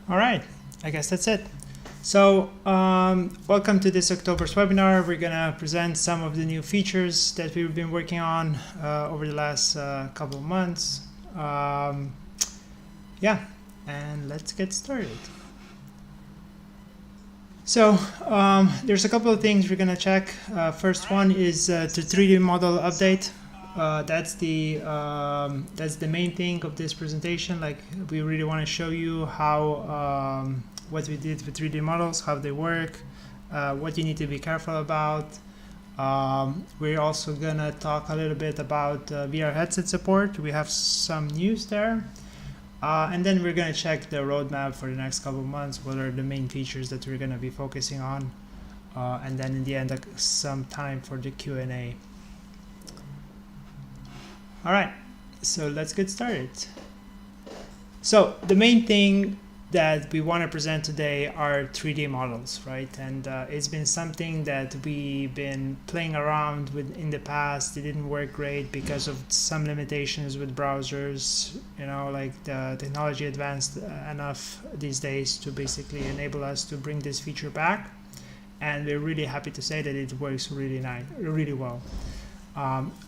All right, I guess that's it. So welcome to this October's webinar. We're gonna present some of the new features that we've been working on over the last couple of months. Yeah, and let's get started. So there's a couple of things we're gonna check. First one is the 3D model update. That's the main thing of this presentation. Like, we really want to show you how what we did with 3D models, how they work, what you need to be careful about. We're also gonna talk a little bit about VR headset support. We have some news there. And then we're going to check the roadmap for the next couple of months, what are the main features that we're going to be focusing on. And then in the end, some time for the Q&A. All right, so let's get started. So the main thing that we want to present today are 3D models, right? And it's been something that we've been playing around with in the past. It didn't work great because of some limitations with browsers. You know, like the technology advanced enough these days to basically enable us to bring this feature back. And we're really happy to say that it works really well.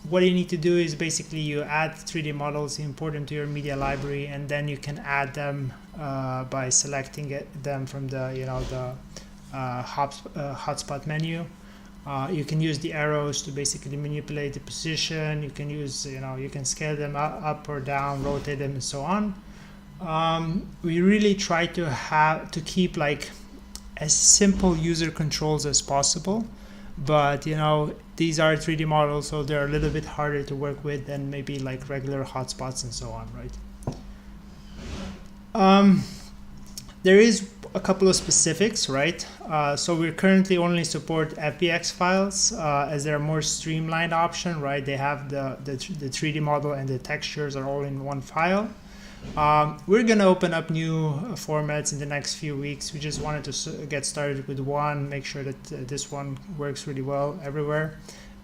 What you need to do is basically you add 3D models, import them to your media library, and then you can add them by selecting them from the hotspot menu. You can use the arrows to basically manipulate the position. You can use, you can scale them up or down, rotate them, and so on. We really try to keep like as simple user controls as possible. But these are 3D models, so they're a little bit harder to work with than maybe like regular hotspots and so on, right? There is a couple of specifics, right? So we currently only support FBX files as they're a more streamlined option, right? They have the 3D model and the textures are all in one file. We're going to open up new formats in the next few weeks. We just wanted to get started with one, make sure that this one works really well everywhere.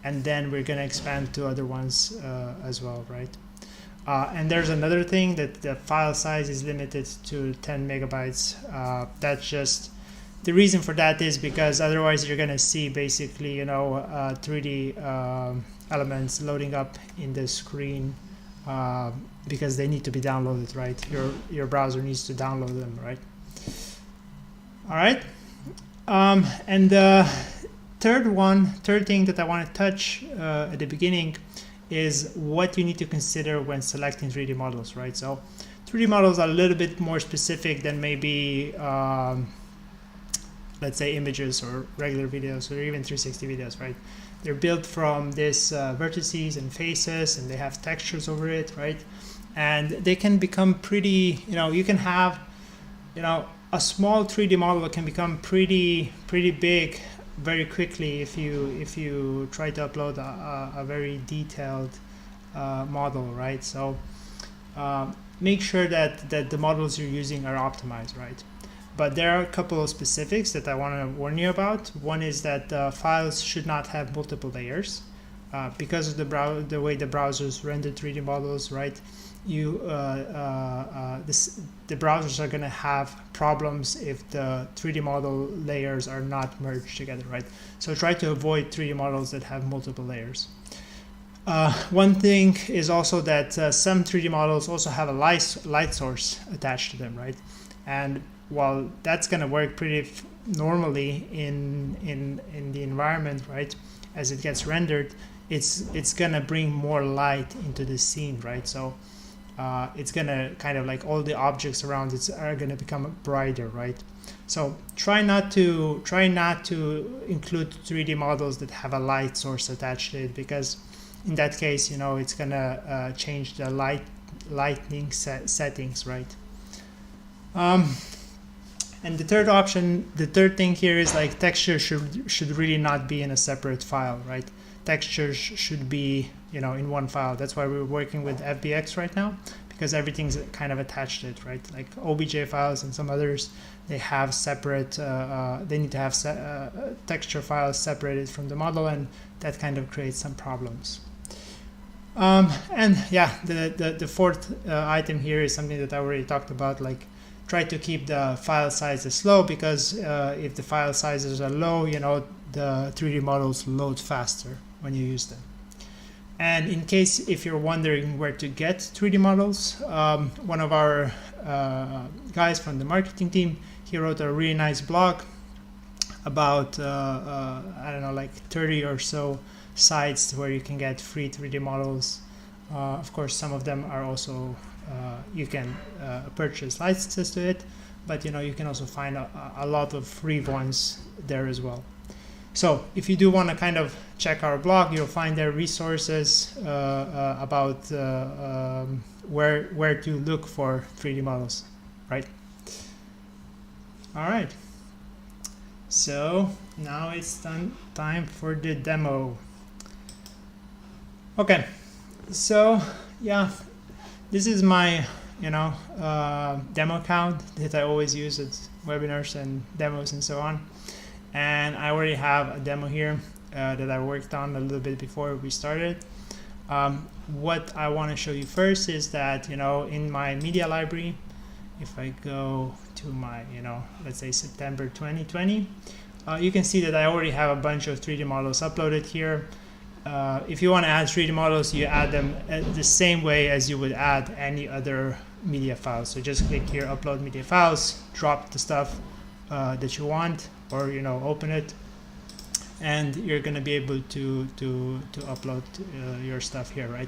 And then we're going to expand to other ones as well, right? And there's another thing, that the file size is limited to 10 megabytes. That's just, the reason for that is because otherwise you're going to see basically, 3D elements loading up in the screen because they need to be downloaded, right? Your browser needs to download them, right? All right. And the third thing that I want to touch at the beginning is what you need to consider when selecting 3D models, right? So 3D models are a little bit more specific than maybe, let's say, images or regular videos or even 360 videos, right? They're built from these vertices and faces, and they have textures over it, right? And they can become pretty, you can have, a small 3D model that can become pretty big very quickly if you try to upload a very detailed model, right? So make sure that the models you're using are optimized, right? But there are a couple of specifics that I want to warn you about. One is that files should not have multiple layers because of the way the browsers render 3D models, right? The browsers are going to have problems if the 3D model layers are not merged together, right? So try to avoid 3D models that have multiple layers. One thing is also that some 3D models also have a light source attached to them, right? And while that's going to work pretty normally in the environment, right, as it gets rendered, it's going to bring more light into the scene, right? So it's going to kind of like all the objects around it are going to become brighter, right? So try not to include 3D models that have a light source attached to it, because in that case, it's going to change the lightning settings, right? And the third thing here is like texture should really not be in a separate file, right? Textures should be, in one file. That's why we're working with FBX right now, because everything's kind of attached to it, right? Like OBJ files and some others, they have separate, they need to have texture files separated from the model, and that kind of creates some problems. And yeah, the fourth item here is something that I already talked about, like try to keep the file sizes low, because if the file sizes are low, you know, the 3D models load faster when you use them. And in case if you're wondering where to get 3D models, one of our guys from the marketing team, he wrote a really nice blog about I don't know, like 30 or so sites where you can get free 3D models. Of course, some of them are also you can purchase licenses to it, but you know, you can also find a lot of free ones there as well. So if you do want to kind of check our blog, you'll find there resources about where to look for 3D models, right? All right. So now it's time for the demo. Okay. So yeah, this is my demo account that I always use at webinars and demos and so on. And I already have a demo here that I worked on a little bit before we started. What I want to show you first is that, you know, in my media library, if I go to my, let's say September 2020, you can see that I already have a bunch of 3D models uploaded here. If you want to add 3D models, you add them the same way as you would add any other media files. So just click here, upload media files, drop the stuff that you want, or open it, and you're going to be able to upload your stuff here, right?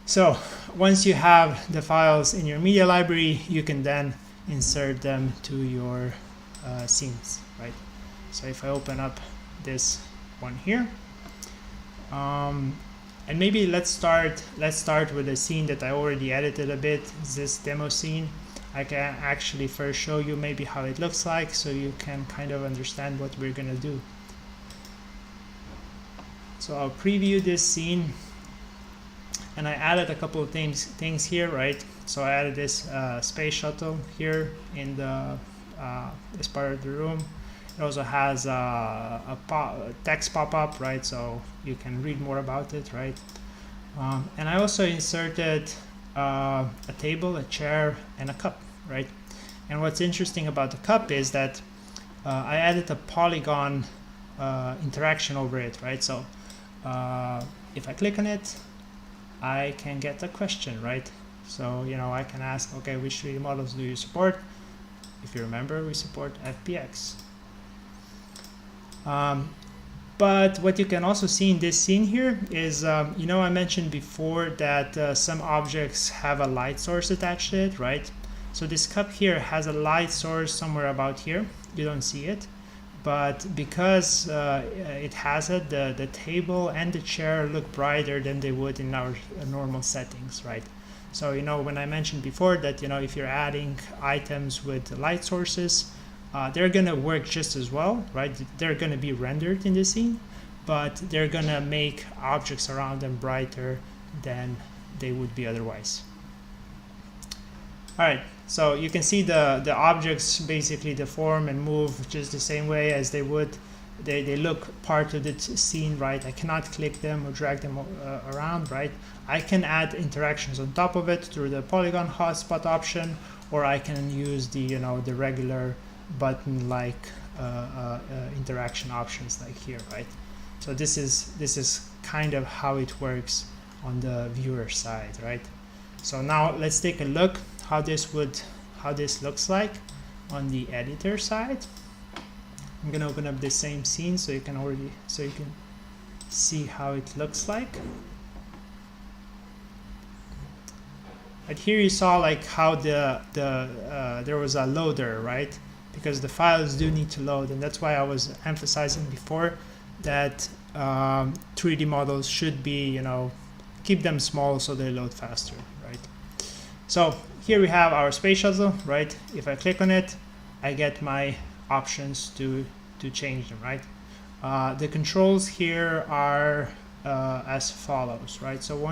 So once you have the files in your media library, you can then insert them to your scenes, right? So if I open up this one here, and maybe let's start with a scene that I already edited a bit. This demo scene. I can actually first show you maybe how it looks like, so you can kind of understand what we're gonna do. So I'll preview this scene, and I added a couple of things here, right? So I added this space shuttle here in the this part of the room. It also has a text pop-up, right? So you can read more about it, right? And I also inserted a table, a chair, and a cup, right? And what's interesting about the cup is that I added a polygon interaction over it, right? So if I click on it, I can get a question, right? So I can ask, okay, which 3D models do you support? If you remember, we support FBX. But what you can also see in this scene here is, I mentioned before that some objects have a light source attached to it, right? So this cup here has a light source somewhere about here. You don't see it, but because it has it, the table and the chair look brighter than they would in our normal settings, right? So, when I mentioned before that, if you're adding items with light sources, they're going to work just as well, right? They're going to be rendered in the scene, but they're going to make objects around them brighter than they would be otherwise. All right, so you can see the objects basically deform and move just the same way as they would. They look part of the scene, right? I cannot click them or drag them around, right? I can add interactions on top of it through the polygon hotspot option, or I can use the the regular button-like interaction options like here, right? So this is kind of how it works on the viewer side, right? So now let's take a look how this looks like on the editor side. I'm gonna open up the same scene so you can see how it looks like. But here you saw like how there was a loader, right? Because the files do need to load, and that's why I was emphasizing before that 3D models should be, keep them small so they load faster, right? So here we have our space shuttle, right? If I click on it, I get my options to change them, right? The controls here are as follows, right? So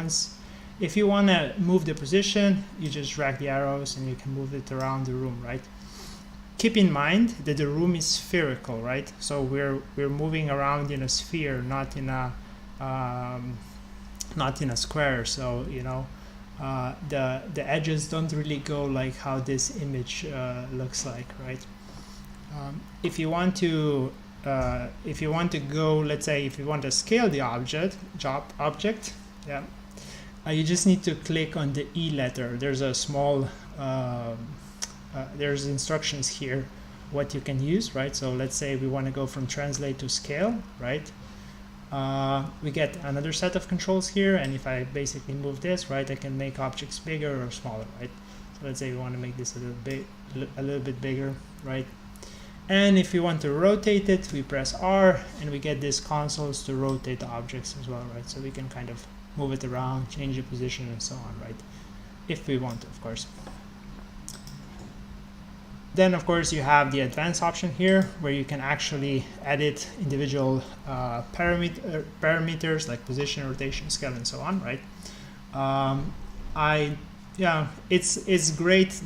if you want to move the position, you just drag the arrows and you can move it around the room, right? Keep in mind that the room is spherical, right? So we're moving around in a sphere, not in a square. So the edges don't really go like how this image looks like, right? If you want to go, let's say, if you want to scale the object, yeah, you just need to click on the E letter. There's a small, there's instructions here what you can use, right? So let's say we want to go from translate to scale, right? We get another set of controls here, and if I basically move this, right, I can make objects bigger or smaller, right? So let's say we want to make this a little bit bigger, right? And if we want to rotate it, we press R, and we get these consoles to rotate the objects as well, right? So we can kind of move it around, change the position, and so on, right? If we want to, of course. Then, of course, you have the advanced option here, where you can actually edit individual parameters like position, rotation, scale, and so on, right? Yeah, it's great.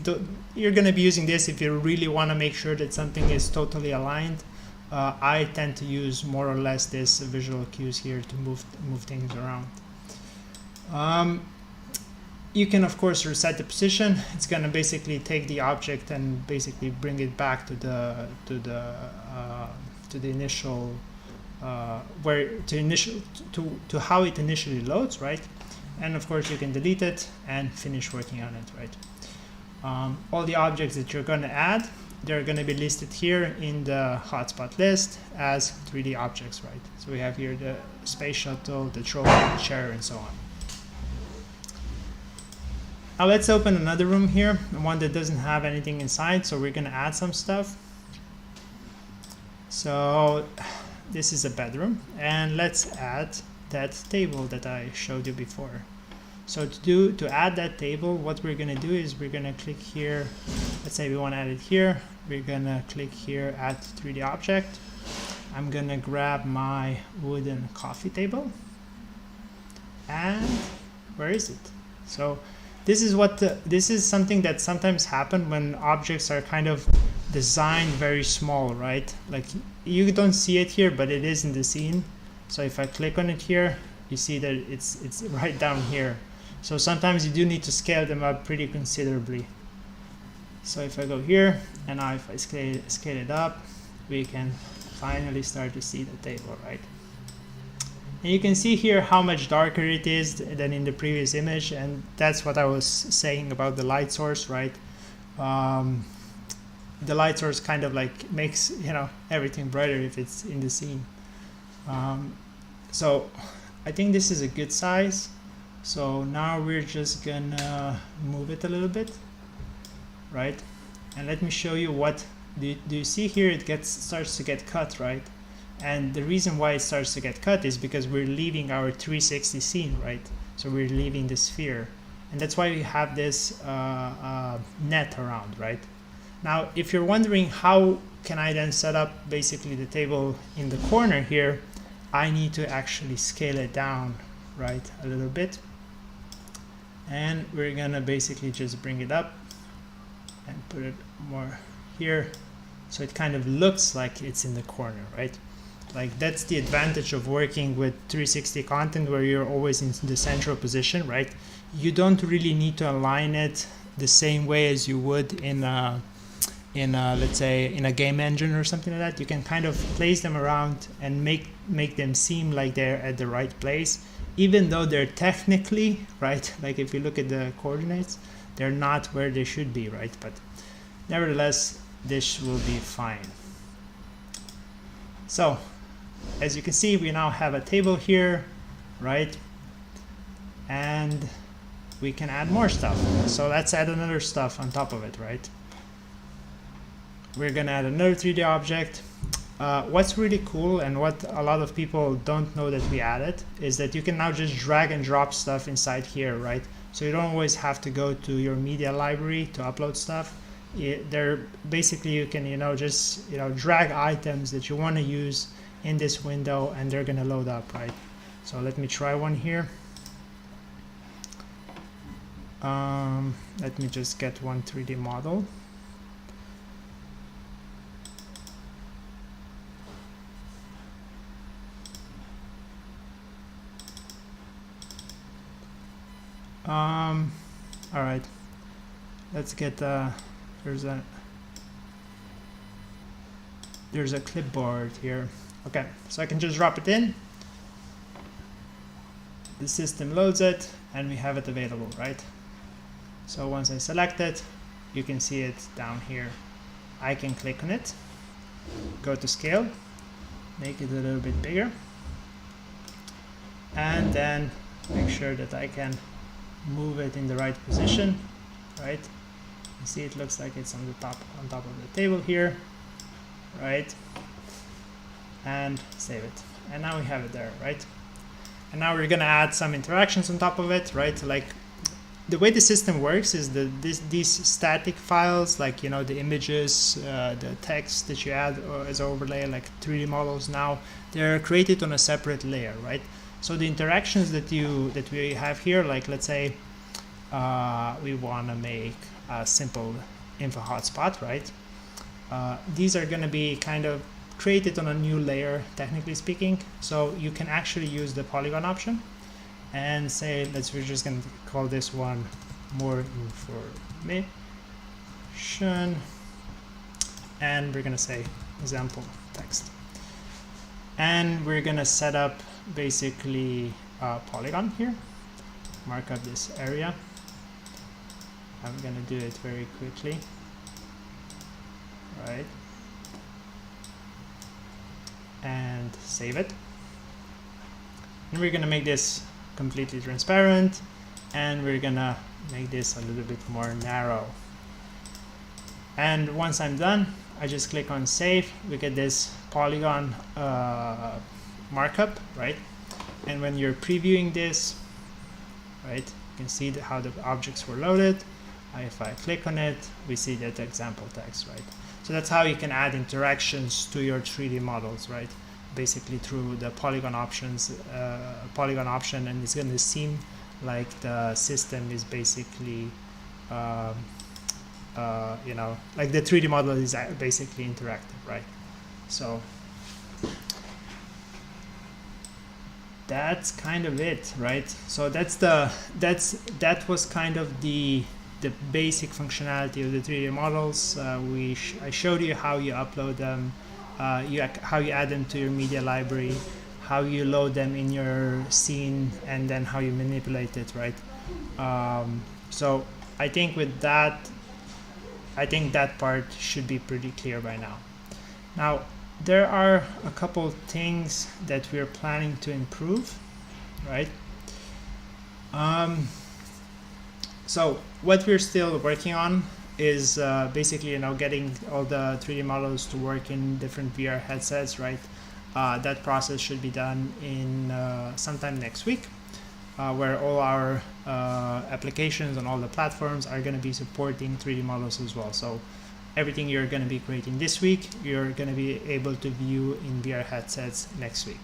You're going to be using this if you really want to make sure that something is totally aligned. I tend to use more or less this visual cues here to move things around. You can, of course, reset the position. It's going to basically take the object and basically bring it back to the initial to how it initially loads, right? And of course, you can delete it and finish working on it, right? All the objects that you're going to add, they're going to be listed here in the hotspot list as 3D objects, right? So we have here the space shuttle, the trophy, the chair, and so on. Now let's open another room here, one that doesn't have anything inside, so we're going to add some stuff. So this is a bedroom, and let's add that table that I showed you before. So to add that table, what we're going to do is we're going to click here. Let's say we want to add it here. We're going to click here, add 3D object. I'm going to grab my wooden coffee table. And where is it? So this is something that sometimes happens when objects are kind of designed very small, right? Like you don't see it here, but it is in the scene. So if I click on it here, you see that it's right down here. So sometimes you do need to scale them up pretty considerably. So if I go here, and now if I scale it up, we can finally start to see the table, right? And you can see here how much darker it is than in the previous image, and that's what I was saying about the light source, right? The light source kind of like makes, you know, everything brighter if it's in the scene. So I think this is a good size. So now we're just gonna move it a little bit, right? And let me show you what do you see here. It starts to get cut, right? And the reason why it starts to get cut is because we're leaving our 360 scene, right? So we're leaving the sphere, and that's why we have this net around, right? Now, if you're wondering how can I then set up basically the table in the corner here, I need to actually scale it down, right, a little bit. And we're gonna basically just bring it up and put it more here, so it kind of looks like it's in the corner, right? Like that's the advantage of working with 360 content, where you're always in the central position, right? You don't really need to align it the same way as you would in let's say in a game engine or something like that. You can kind of place them around and make them seem like they're at the right place, even though they're technically, right, like if you look at the coordinates, they're not where they should be, right? But nevertheless, this will be fine. So as you can see, we now have a table here, right? And we can add more stuff. So let's add another stuff on top of it, right? We're gonna add another 3D object. What's really cool, and what a lot of people don't know that we added, is that you can now just drag and drop stuff inside here, right? So you don't always have to go to your media library to upload stuff. Basically you can, just drag items that you want to use in this window, and they're gonna load up, right? So let me try one here. Let me just get one 3D model. All right, let's get there's a clipboard here. Okay, so I can just drop it in. The system loads it and we have it available, right? So once I select it, you can see it down here. I can click on it, go to scale, make it a little bit bigger, and then make sure that I can move it in the right position, right? You see it looks like it's on top of the table here, right? And save it. And now we have it there, right? And now we're gonna add some interactions on top of it, right? Like the way the system works is that these static files, like, you know, the images, the text that you add as overlay, like 3D models now, they're created on a separate layer, right? So the interactions that we have here, like let's say we want to make a simple info hotspot, right? These are going to be kind of created on a new layer, technically speaking. So you can actually use the polygon option and say, we're just going to call this one more information, and we're going to say example text, and we're going to set up basically a polygon here, mark up this area. I'm going to do it very quickly, right, and save it. And we're going to make this completely transparent, and we're gonna make this a little bit more narrow. And once I'm done, I just click on save. We get this polygon markup, right? And when you're previewing this, right, you can see how the objects were loaded. If I click on it, we see that example text, right? So that's how you can add interactions to your 3D models, right? Basically through the polygon options, polygon option, and it's going to seem like the system is basically, you know, like the 3D model is basically interactive, right? So that's kind of it, right? So that was kind of the basic functionality of the 3D models. I showed you how you upload them. How you add them to your media library, how you load them in your scene, and then how you manipulate it, right? So I think with that, that part should be pretty clear by now. Now, there are a couple things that we're planning to improve, right? So what we're still working on is basically, you know, getting all the 3D models to work in different VR headsets, right? That process should be done in sometime next week, where all our applications on all the platforms are going to be supporting 3D models as well. So everything you're going to be creating this week, you're going to be able to view in VR headsets next week.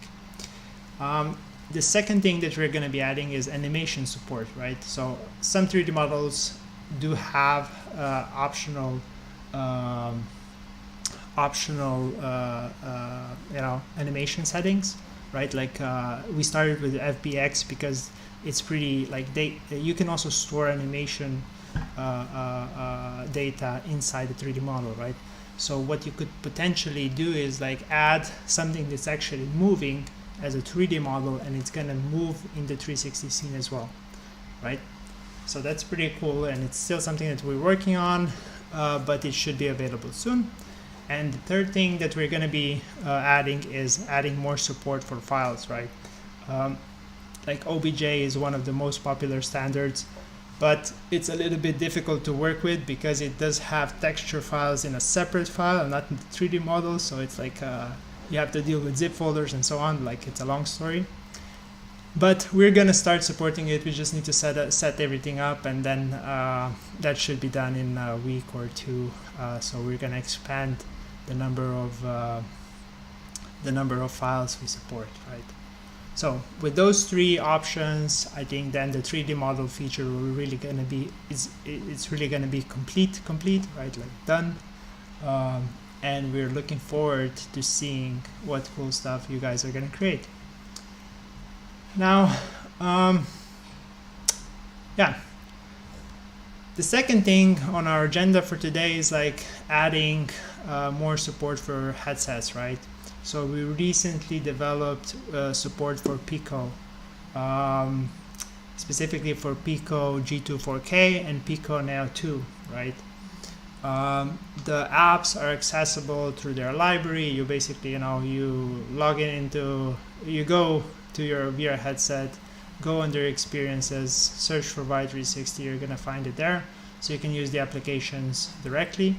The second thing that we're going to be adding is animation support, right? So some 3D models do have optional you know, animation settings, right? Like we started with FBX because it's pretty, like, you can also store animation data inside the 3D model, right? So what you could potentially do is like add something that's actually moving as a 3D model, and it's gonna move in the 360 scene as well, right? So that's pretty cool, and it's still something that we're working on, but it should be available soon. And the third thing that we're going to be adding is adding more support for files, right? Like OBJ is one of the most popular standards, but it's a little bit difficult to work with because it does have texture files in a separate file and not in the 3D model. So it's like you have to deal with zip folders and so on. Like, it's a long story. But we're going to start supporting it. We just need to set everything up, and then that should be done in a week or two. So we're going to expand the number of files we support, right? So with those three options, I think then the 3D model feature will really going to be it's really going to be complete, right? Like done. And we're looking forward to seeing what cool stuff you guys are going to create. Now, yeah. The second thing on our agenda for today is like adding more support for headsets, right? So we recently developed support for Pico, specifically for Pico G2 4K and Pico Neo 2, right? The apps are accessible through their library. You basically, you log in you go to your VR headset, go under experiences, search for Viar360, you're gonna find it there. So you can use the applications directly.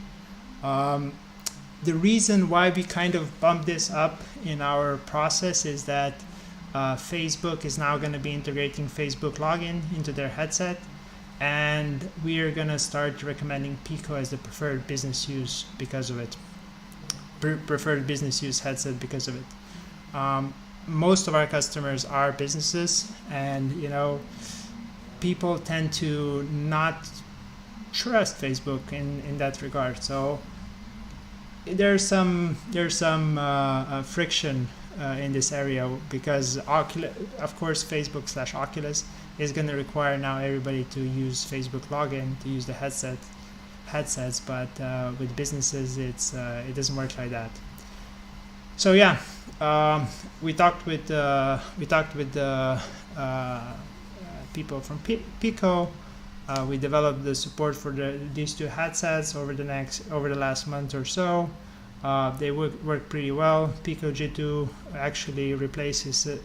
The reason why we kind of bumped this up in our process is that Facebook is now going to be integrating Facebook login into their headset, and we are going to start recommending Pico as the preferred business use because of it. Preferred business use headset because of it. Most of our customers are businesses, and people tend to not trust Facebook in that regard. So there's some friction in this area because of course Facebook / Oculus is going to require now everybody to use Facebook login to use the headsets, but with businesses it doesn't work like that. So yeah, we talked with the people from Pico. We developed the support for these two headsets over the last month or so. They work pretty well. Pico G2 actually replaces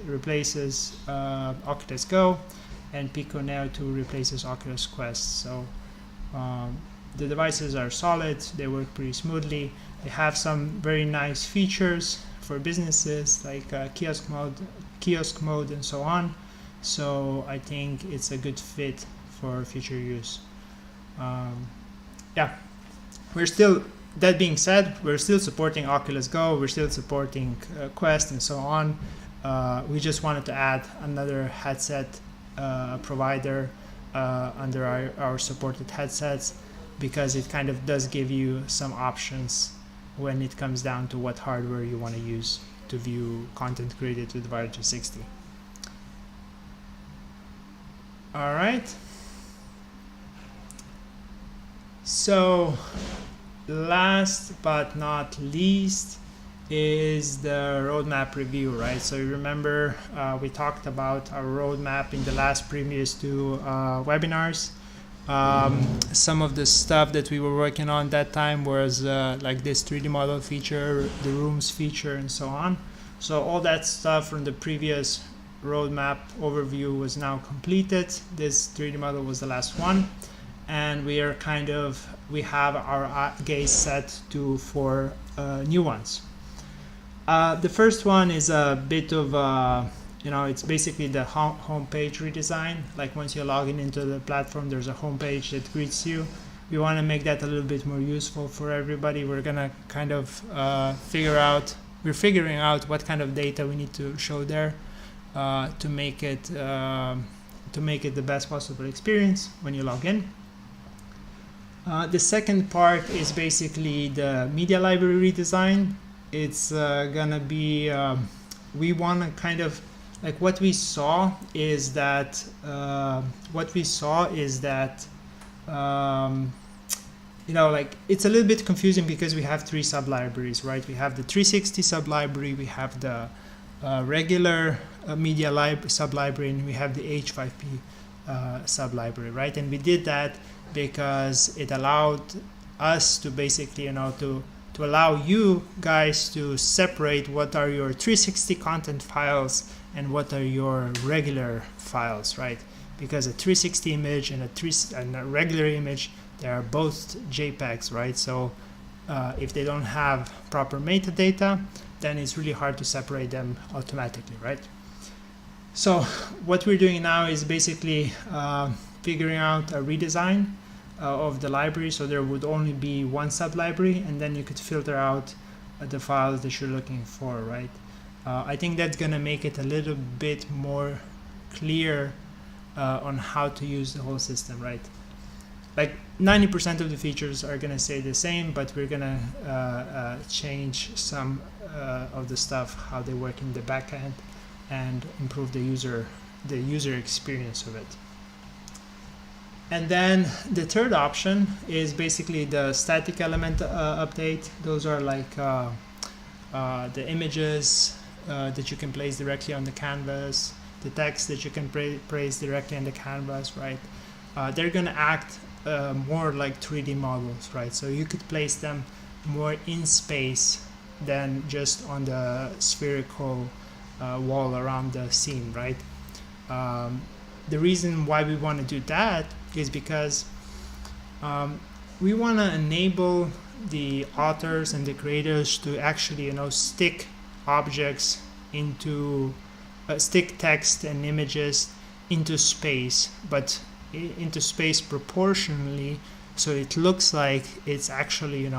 Oculus Go, and Pico Neo 2 replaces Oculus Quest. So the devices are solid. They work pretty smoothly. They have some very nice features for businesses like kiosk mode, and so on. So I think it's a good fit for future use. Yeah, that being said, we're still supporting Oculus Go, we're still supporting Quest and so on. We just wanted to add another headset provider under our supported headsets, because it kind of does give you some options when it comes down to what hardware you want to use to view content created with Viar360. All right. So last but not least is the roadmap review, right? So you remember we talked about our roadmap in the last previous two webinars. Some of the stuff that we were working on that time was like this 3D model feature, the rooms feature, and so on. So all that stuff from the previous roadmap overview was now completed. This 3D model was the last one, and we have our gaze set to 4 new ones. The first one is a bit of it's basically the homepage redesign. Like once you log into the platform, there's a homepage that greets you. We want to make that a little bit more useful for everybody. We're gonna kind of figuring out what kind of data we need to show there to make it the best possible experience when you log in. The second part is basically the media library redesign. It's gonna be we want to kind of like what we saw is that like it's a little bit confusing because we have 3 sub-libraries, right? We have the 360 sub-library, we have the regular media sub-library, and we have the H5P sub-library, right? And we did that because it allowed us to basically to allow you guys to separate what are your 360 content files and what are your regular files, right? Because a 360 image and a regular image, they are both JPEGs, right? So if they don't have proper metadata, then it's really hard to separate them automatically, right? So what we're doing now is basically figuring out a redesign of the library, so there would only be 1 sub-library, and then you could filter out the files that you're looking for, right? I think that's gonna make it a little bit more clear on how to use the whole system, right? Like 90% of the features are gonna stay the same, but we're gonna change some of the stuff, how they work in the backend, and improve the user experience of it. And then the third option is basically the static element update. Those are like the images that you can place directly on the canvas, the text that you can place directly on the canvas, right? They're gonna act more like 3D models, right? So you could place them more in space than just on the spherical wall around the scene, right? The reason why we want to do that is because we want to enable the authors and the creators to actually, stick objects into stick text and images into space, but into space proportionally, so it looks like it's actually,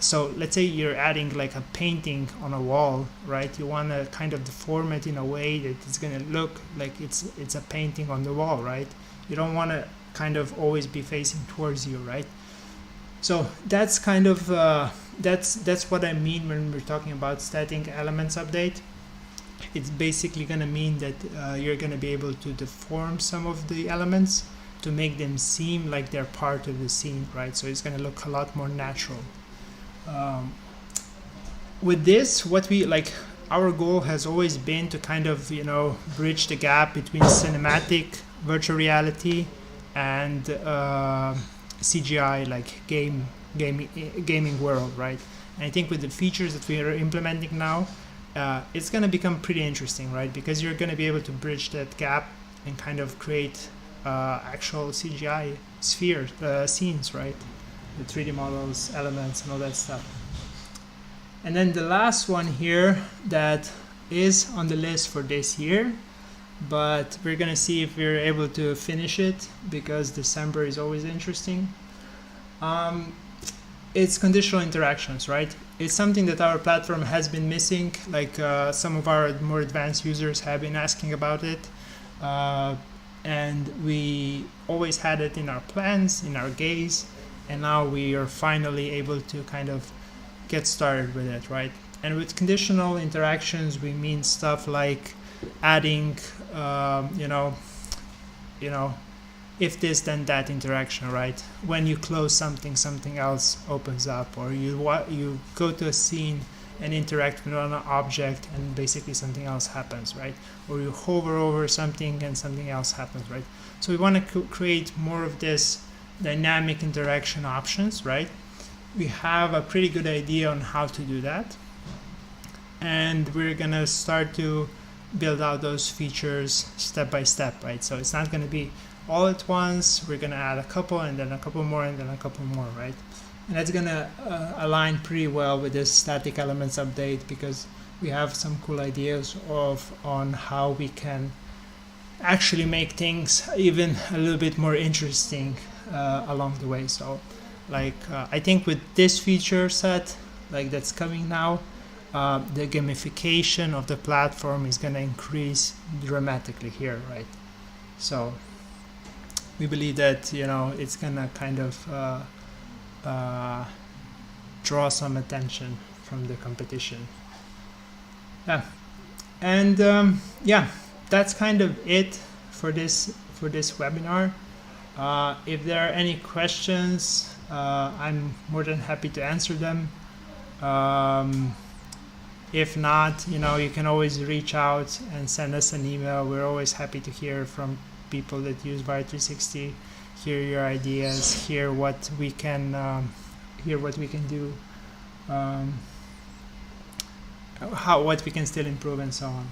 so let's say you're adding like a painting on a wall, right? You want to kind of deform it in a way that it's going to look like it's a painting on the wall, right? You don't want to kind of always be facing towards you, right? So that's kind of that's what I mean when we're talking about static elements update. It's basically going to mean that you're going to be able to deform some of the elements to make them seem like they're part of the scene, right? So it's going to look a lot more natural. With this, what we like, our goal has always been to kind of, bridge the gap between cinematic virtual reality and CGI, like gaming world, right? And I think with the features that we are implementing now, it's going to become pretty interesting, right? Because you're going to be able to bridge that gap and kind of create actual CGI spheres, scenes, right? The 3D models, elements, and all that stuff. And then the last one here that is on the list for this year, but we're gonna see if we're able to finish it because December is always interesting. It's conditional interactions, right? It's something that our platform has been missing. Like some of our more advanced users have been asking about it. And we always had it in our plans, in our gaze, and now we are finally able to kind of get started with it, right? And with conditional interactions, we mean stuff like adding, if this then that interaction, right? When you close something, something else opens up, or you go to a scene and interact with an object, and basically something else happens, right? Or you hover over something and something else happens, right? So we want to create more of this dynamic interaction options, right? We have a pretty good idea on how to do that, and we're gonna start to build out those features step by step, right? So it's not gonna be all at once. We're gonna add a couple and then a couple more and then a couple more, right? And that's gonna align pretty well with this static elements update, because we have some cool ideas on how we can actually make things even a little bit more interesting along the way. So like I think with this feature set like that's coming now, the gamification of the platform is going to increase dramatically here, right? So we believe that it's going to kind of draw some attention from the competition. Yeah, and yeah, that's kind of it for this webinar. If there are any questions, I'm more than happy to answer them. If not, you can always reach out and send us an email. We're always happy to hear from people that use Viar360, hear your ideas, hear what we can do, what we can still improve, and so on.